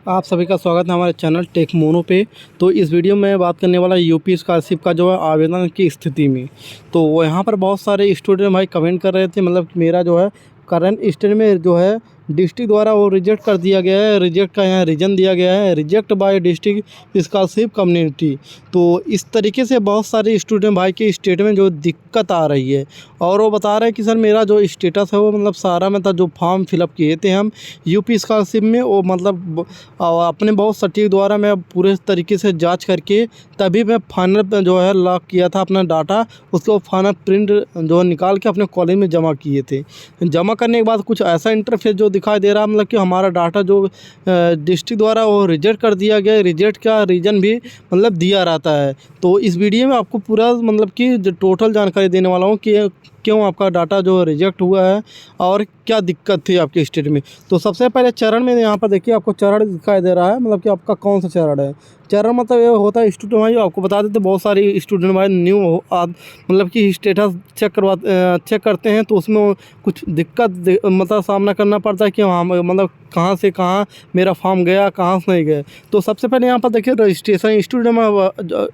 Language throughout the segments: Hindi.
आप सभी का स्वागत है हमारे चैनल टेक मोनो पे। तो इस वीडियो में बात करने वाला यूपी स्कॉलरशिप का जो है आवेदन की स्थिति में। तो वो यहाँ पर बहुत सारे स्टूडेंट भाई कमेंट कर रहे थे, मतलब मेरा जो है करंट स्टेट में जो है डिस्ट्रिक्ट द्वारा वो रिजेक्ट कर दिया गया है। रिजेक्ट का यहाँ रीज़न दिया गया है, reject bye district scholarship community. तो इस तरीके से बहुत सारे स्टूडेंट भाई के स्टेट में जो दिक्कत आ रही है, और वो बता रहे हैं कि सर मेरा जो स्टेटस है वो मतलब सारा में था, जो फॉर्म फिलअप किए थे हम यूपी स्कॉलरशिप में, वो मतलब अपने बहुत सटीक द्वारा मैं पूरे तरीके से जांच करके तभी मैं फाइनल जो है लॉक किया था अपना डाटा। उसको फाइनल प्रिंट जो है निकाल के अपने कॉलेज में जमा किए थे। जमा करने के बाद कुछ ऐसा इंटरफेस जो दिखाई दे रहा है, मतलब कि हमारा डाटा जो डिस्ट्रिक्ट द्वारा वो रिजेक्ट कर दिया गया। रिजेक्ट का रीज़न भी मतलब दिया रहता है। तो इस वीडियो में आपको पूरा मतलब कि जो टोटल जानकारी देने वाला हूँ कि क्यों आपका डाटा जो रिजेक्ट हुआ है और क्या दिक्कत थी आपके स्टेट में। तो सबसे पहले चरण में यहाँ पर देखिए आपको चरण दिखाई दे रहा है, मतलब कि आपका कौन सा चरण है। चरण मतलब ये होता है स्टूडेंट भाई, आपको बता देते बहुत सारे स्टूडेंट भाई न्यू मतलब कि स्टेटस चेक करते हैं, तो उसमें कुछ दिक्कत मतलब सामना करना पड़ता है कि हाँ मतलब कहाँ से कहाँ मेरा फॉर्म गया, कहाँ से नहीं गया। तो सबसे पहले यहाँ पर देखिए रजिस्ट्रेशन स्टूडेंट में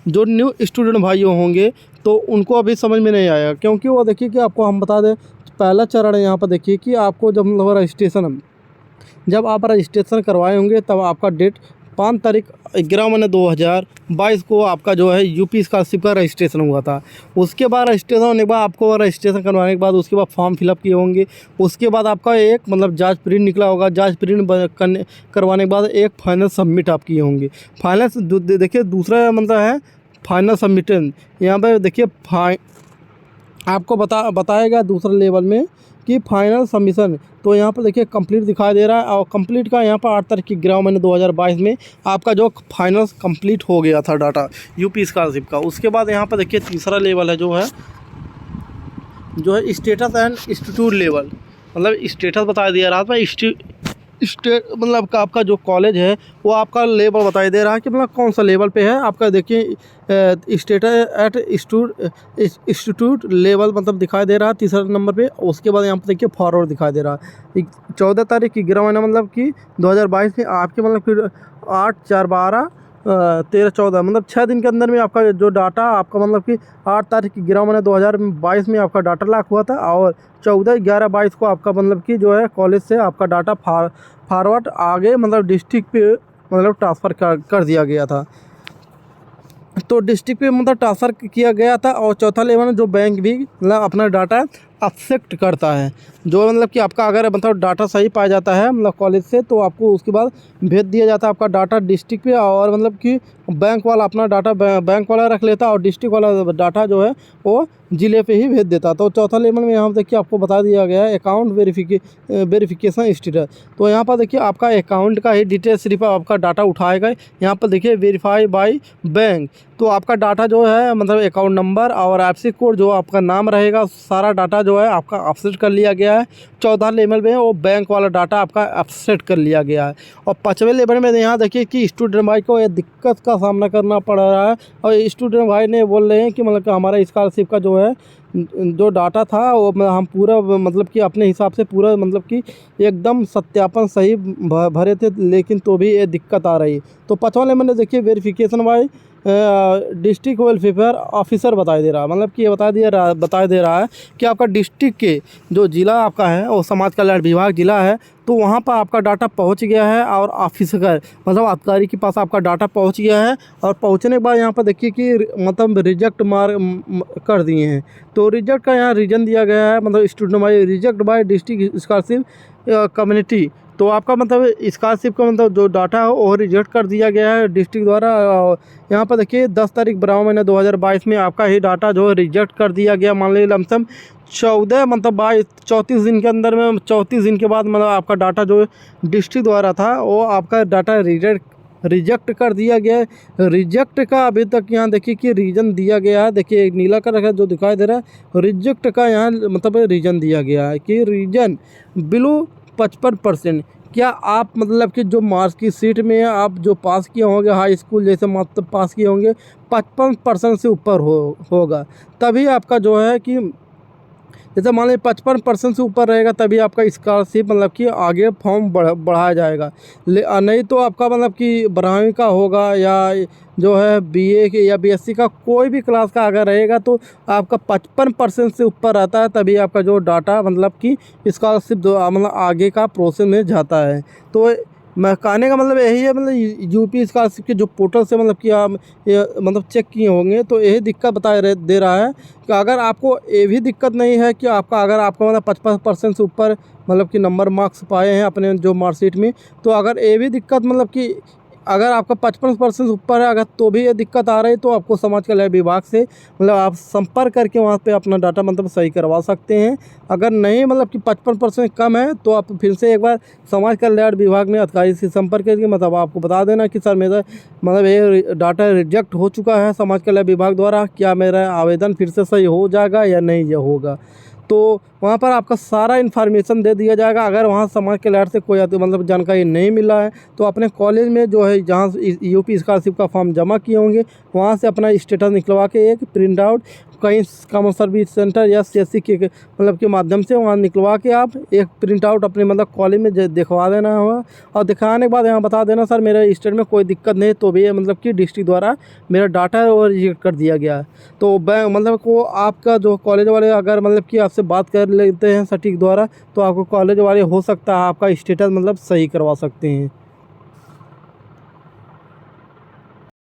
जो न्यू स्टूडेंट भाई होंगे तो उनको अभी समझ में नहीं आया, क्योंकि वो देखिए कि आपको हम बता दें पहला चरण है यहाँ पर देखिए कि आपको जब मतलब रजिस्ट्रेशन जब आप रजिस्ट्रेशन करवाए होंगे तब आपका डेट 5 तारीख 11 महीने 2022 को आपका जो है यूपी स्कॉलरशिप का रजिस्ट्रेशन हुआ था। उसके बाद रजिस्ट्रेशन होने के बाद आपको रजिस्ट्रेशन करवाने के बाद उसके बाद फॉर्म फिलअप किए होंगे। उसके बाद आपका एक मतलब जांच प्रिंट निकला होगा। जांच प्रिंट करवाने के बाद एक फाइनल सबमिट आप किए होंगे। फाइनल देखिए दूसरा मतलब है फाइनल सबमिशन। यहाँ पर देखिए आपको बताएगा दूसरा लेवल में कि फाइनल सबमिशन। तो यहाँ पर देखिए कंप्लीट दिखाई दे रहा है, और कंप्लीट का यहाँ पर 8 तारीख की 11 महीने 2022 में आपका जो फाइनल कंप्लीट हो गया था डाटा यूपी स्कॉलरशिप का। उसके बाद यहाँ पर देखिए तीसरा लेवल है जो है स्टेटस एंड इंस्टीट्यूट लेवल, मतलब स्टेटस बता दिया रहा था स्टेट मतलब आपका जो कॉलेज है वो आपका लेवल बताई दे रहा है कि मतलब कौन सा लेवल पे है आपका। देखिए स्टेटस एट इंस्टीट्यूट लेवल मतलब दिखाई दे रहा है तीसरा नंबर पे। उसके बाद यहाँ पर देखिए फॉरवर्ड दिखाई दे रहा है 14 तारीख की 11 महीना मतलब कि 2022 में आपके मतलब फिर 8 4 12 13 14 मतलब 6 दिन के अंदर में आपका जो डाटा आपका मतलब कि 8 तारीख की 11 महीने 2022 में आपका डाटा लॉक हुआ था, और 14/11/22 को आपका मतलब कि जो है कॉलेज से आपका डाटा फॉरवर्ड आगे मतलब डिस्ट्रिक्ट पे मतलब ट्रांसफ़र कर दिया गया था। तो डिस्ट्रिक्ट पे मतलब ट्रांसफ़र किया गया था। और चौथा लेवल जो बैंक भी मतलब अपना डाटा एक्सेप्ट करता है, जो मतलब कि आपका अगर मतलब डाटा सही पाया जाता है मतलब कॉलेज से, तो आपको उसके बाद भेज दिया जाता है आपका डाटा डिस्ट्रिक्ट पे। और मतलब कि बैंक वाला अपना डाटा बैंक वाला रख लेता, और डिस्ट्रिक्ट वाला डाटा जो है वो ज़िले पे ही भेज देता। तो चौथा लेवल में यहाँ पर देखिए आपको बता दिया गया है अकाउंट वेरिफिकेशन स्टेटस। तो यहाँ पर देखिए आपका अकाउंट का ही डिटेल सिर्फ आपका डाटा उठाएगा। यहाँ पर देखिए वेरीफाई बाय बैंक, तो आपका डाटा जो है मतलब अकाउंट नंबर और एफसी कोड जो आपका नाम रहेगा, सारा डाटा जो है आपका अपसेट कर लिया गया है। 14 लेवल में वो बैंक वाला डाटा आपका अपसेट कर लिया गया है। और 5वें लेवल में यहाँ देखिए कि स्टूडेंट भाई को ये दिक्कत का सामना करना पड़ रहा है, और स्टूडेंट भाई ने बोल रहे हैं कि मतलब कि हमारा स्कॉलरशिप का जो है जो डाटा था वो हम पूरा मतलब कि अपने हिसाब से पूरा मतलब कि एकदम सत्यापन सही भरे थे, लेकिन तो भी ये दिक्कत आ रही। तो 5वां लेवल में देखिए verification bye district welfare officer बताई दे रहा है, मतलब कि ये बता दे रहा है कि आपका डिस्ट्रिक्ट के जो ज़िला आपका है वो समाज कल्याण विभाग ज़िला है, तो वहाँ पर आपका डाटा पहुँच गया है और ऑफिसर मतलब अधिकारी के पास आपका डाटा पहुँच गया है। और पहुँचने के बाद यहाँ पर देखिए कि मतलब रिजेक्ट कर दिए हैं। तो रिजेक्ट का यहाँ रीज़न दिया गया है, मतलब student by reject bye district scholarship community. तो आपका मतलब स्कॉलरशिप का मतलब जो डाटा है वो रिजेक्ट कर दिया गया है डिस्ट्रिक्ट द्वारा। यहाँ पर देखिए 10 तारीख 12 महीने 2022 में आपका ही डाटा जो है रिजेक्ट कर दिया गया। मान लीजिए लमसम 14 मतलब 34 दिन के अंदर में 34 दिन के बाद मतलब आपका डाटा जो डिस्ट्रिक्ट द्वारा था वो आपका डाटा रिजेक्ट कर दिया गया है। रिजेक्ट का अभी तक यहाँ देखिए कि रीज़न दिया गया है। देखिए एक नीला कलर का जो दिखाई दे रहा है रिजेक्ट का यहाँ मतलब रीज़न दिया गया है कि रीजन बिलो 55%। क्या आप मतलब कि जो मार्क्स की सीट में आप जो पास किए होंगे हाई स्कूल जैसे मतलब पास किए होंगे 55% से ऊपर होगा, तभी आपका जो है कि जैसे मान लीजिए 55% से ऊपर रहेगा तभी आपका स्कॉलरशिप मतलब कि आगे फॉर्म बढ़ाया जाएगा। नहीं तो आपका मतलब कि 12वीं का होगा या जो है बीए के या बीएससी का कोई भी क्लास का अगर रहेगा तो आपका 55% से ऊपर रहता है तभी आपका जो डाटा मतलब कि स्कॉलरशिप मतलब आगे का प्रोसेस में जाता है। तो मैं कहने का मतलब यही है, मतलब यूपी स्कॉलरशिप के जो पोर्टल से मतलब कि आप ये मतलब चेक किए होंगे तो यही दिक्कत दे रहा है कि अगर आपको ये भी दिक्कत नहीं है कि अगर आपका मतलब 55% से ऊपर मतलब कि नंबर मार्क्स पाए हैं अपने जो मार्कशीट में, तो अगर ये भी दिक्कत मतलब कि अगर आपका 55% ऊपर है अगर तो भी ये दिक्कत आ रही है तो आपको समाज कल्याण विभाग से मतलब आप संपर्क करके वहाँ पे अपना डाटा मतलब सही करवा सकते हैं। अगर नहीं मतलब कि 55% कम है तो आप फिर से एक बार समाज कल्याण विभाग में अधिकारी से संपर्क करके मतलब आपको बता देना कि सर मेरा मतलब ये डाटा रिजेक्ट हो चुका है समाज कल्याण विभाग द्वारा, क्या मेरा आवेदन फिर से सही हो जाएगा या नहीं ये होगा। तो वहाँ पर आपका सारा इन्फॉर्मेशन दे दिया जाएगा। अगर वहाँ समाज कल्याण से कोई मतलब जानकारी नहीं मिला है तो अपने कॉलेज में जो है जहाँ यूपी स्कॉलरशिप का फॉर्म जमा किए होंगे वहाँ से अपना स्टेटस निकलवा के एक प्रिंट आउट कहीं कॉमन सर्विस सेंटर या सीएससी के मतलब के माध्यम से वहाँ निकलवा के आप एक प्रिंट आउट अपने मतलब कॉलेज में दिखवा देना होगा। और दिखाने के बाद यहाँ बता देना सर मेरे स्टेट में कोई दिक्कत नहीं, तो भी मतलब कि डिस्ट्रिक्ट द्वारा मेरा डाटा है वो रिजेक्ट कर दिया गया है। तो मतलब को आपका जो कॉलेज वाले अगर मतलब कि आपसे बात कर लेते हैं सटीक द्वारा तो आपको कॉलेज वाले हो सकता है आपका स्टेटस मतलब सही करवा सकते हैं।